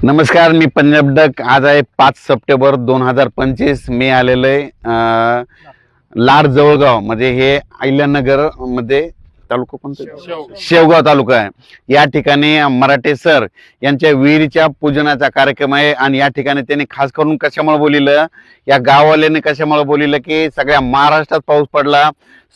नमस्कार, मी पंजाब डक. आज आहे 5 सप्टेंबर 2025. मी आलेलो आहे लाड जवळगाव, म्हणजे हे अहिल्यानगर मध्ये तालुका कोणता, शेवगाव तालुका आहे. या ठिकाणी मराठे सर यांच्या विहिरीच्या पूजनाचा कार्यक्रम आहे. आणि या ठिकाणी त्यांनी खास करून कशामुळे बोलिलं, या गाववाल्याने कशामुळे बोलिलं की सगळ्या महाराष्ट्रात पाऊस पडला,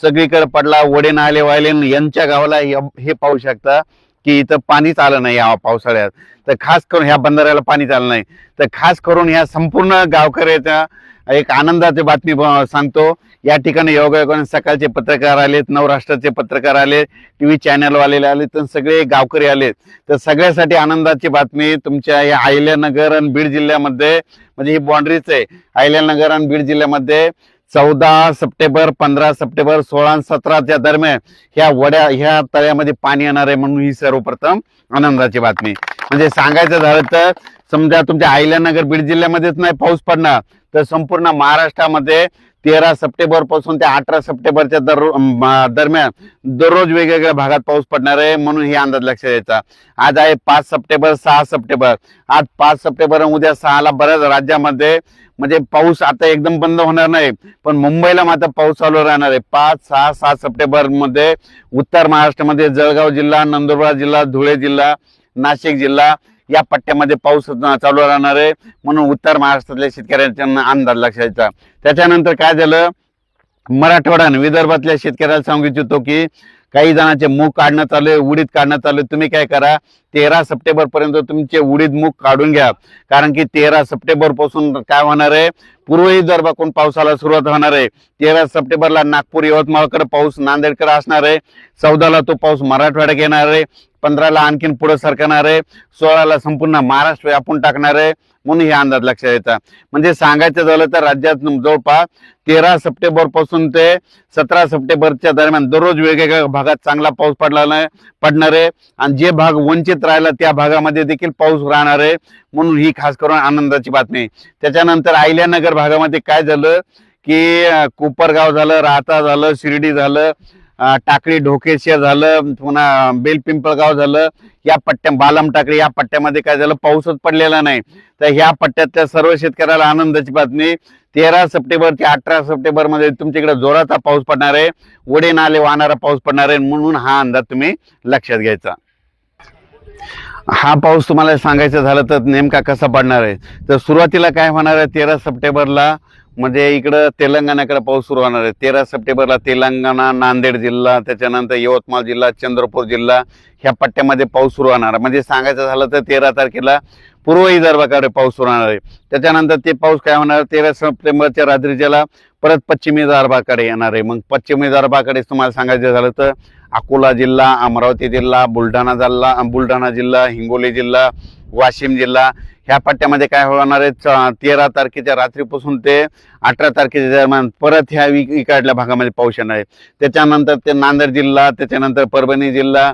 सगळीकडे पडला. वडे नाले वाहिले यांच्या गावाला हे पाहू शकता की इथं पाणीच आलं नाही या पावसाळ्यात. तर खास करून ह्या बंधाऱ्याला पाणीच आलं नाही. तर खास करून ह्या संपूर्ण गावकऱ्याच्या एक आनंदाची बातमी सांगतो. या ठिकाणी योगायोगाने सकाळचे पत्रकार आलेत, नवराष्ट्राचे पत्रकार आले, टीव्ही चॅनलवाले आले, तर सगळे गावकरी आलेत. तर सगळ्यासाठी आनंदाची बातमी तुमच्या या अहिल्यानगर आणि बीड जिल्ह्यामध्ये, म्हणजे ही बाँड्रीच आहे. अहिल्यानगर आणि बीड जिल्ह्यामध्ये 14 सप्टेंबर, 15 सप्टेंबर, 16 आणि 17च्या दरम्यान ह्या तळ्यामध्ये पाणी येणार आहे, म्हणून ही सर्वप्रथम आनंदाची बातमी. म्हणजे सांगायचं झालं तर समजा तुमच्या अहिल्यानगर बीड जिल्ह्यामध्येच नाही पाऊस पडणार, तर संपूर्ण महाराष्ट्रामध्ये 13 सप्टेंबर पासून ते 18 सप्टेंबरच्या दरम्यान दररोज वेगवेगळ्या भागात पाऊस पडणार आहे, म्हणून ही अंदाज लक्षात द्यायचा. आज आहे 5 सप्टेंबर, 6 सप्टेंबर. आज 5 सप्टेंबर, उद्या 6ला बऱ्याच राज्यामध्ये म्हणजे पाऊस आता एकदम बंद होणार नाही, पण मुंबईला मात्र पाऊस चालू राहणार आहे. 5, 6, 7 सप्टेंबर मध्ये उत्तर महाराष्ट्रामध्ये जळगाव जिल्हा, नंदुरबार जिल्हा, धुळे जिल्हा, नाशिक जिल्हा या पट्ट्यामध्ये पाऊस चालू राहणार आहे, म्हणून उत्तर महाराष्ट्रातल्या शेतकऱ्यांचा अंदाज लक्षात द्यायचा. त्याच्यानंतर काय झालं, मराठवाडा आणि विदर्भातल्या शेतकऱ्याला सांगू इच्छितो की काही जणांचे मूग काढणं चालू आहे, उडीद काढणं चालू आहे. तुम्ही काय करा, 13 सप्टेंबर पर्यंत तुमचे उडीद मूग काढून घ्या, कारण की 13 सप्टेंबर पासून काय होणार आहे, पूर्व विदर्भाकडून पावसाला सुरुवात होणार आहे. 13 सप्टेंबरला नागपूर, यवतमाळकडे पाऊस, नांदेडकडे असणार आहे. 14ला तो पाऊस मराठवाड्यात येणार आहे. 15ला आणखीन पुढे सरकणार आहे. 16ला संपूर्ण महाराष्ट्र व्यापून टाकणार आहे, म्हणून हे अंदाज लक्षात येतात. म्हणजे सांगायचं झालं तर राज्यात जवळपास 13 सप्टेंबर पासून ते 17 सप्टेंबरच्या दरम्यान दररोज वेगवेगळ्या भागात चांगला पाऊस पडणार आहे. आणि जे भाग वंचित राहिला त्या भागामध्ये देखील पाऊस राहणार आहे, म्हणून ही खास करून आनंदाची बातमी. त्याच्यानंतर अहिल्यानगर भागामध्ये काय झालं की कोपरगाव झालं, राहता झालं, शिर्डी झालं, टाकळी ढोकेश्वर झालं, पुन्हा बेलपिंपळगाव झालं, या बालम टाकळी या पट्ट्यामध्ये काय झालं, पाऊसच पडलेला नाही. तर ह्या पट्ट्यातल्या सर्व शेतकऱ्याला आनंदाची बातमी. 13 सप्टेंबर ते 18 सप्टेंबर मध्ये तुमच्याकडे जोराचा पाऊस पडणार आहे, वडे नाले वाहणारा पाऊस पडणार आहे, म्हणून हा अंदाज तुम्ही लक्षात घ्यायचा. हा पाऊस तुम्हाला सांगायचं झालं तर नेमका कसा पडणार आहे, तर सुरुवातीला काय होणार आहे, 13 सप्टेंबरला म्हणजे इकडं तेलंगणाकडे पाऊस सुरू होणार आहे. 13 सप्टेंबरला तेलंगणा, नांदेड जिल्हा, त्याच्यानंतर यवतमाळ जिल्हा, चंद्रपूर जिल्हा ह्या पट्ट्यामध्ये पाऊस सुरू होणार. म्हणजे सांगायचं झालं तर 13 तारखेला पूर्व विदर्भाकडे पाऊस सुरू होणार आहे. त्याच्यानंतर ते पाऊस काय होणार, 13 सप्टेंबरच्या रात्रीच्याला परत पश्चिमी विदर्भाकडे येणार आहे. मग पश्चिम विदर्भाकडे तुम्हाला सांगायचं झालं तर अकोला जिल्हा, अमरावती जिल्हा, बुलढाणा जिल्हा, हिंगोली जिल्हा, वाशिम जिल्हा ह्या पट्ट्यामध्ये काय होणार आहे, 13 तारखेच्या रात्रीपासून ते 18 तारखेच्या दरम्यान परत ह्या इकडल्या भागामध्ये पाऊस येणार आहे. त्याच्यानंतर ते नांदेड जिल्हा, त्याच्यानंतर परभणी जिल्हा,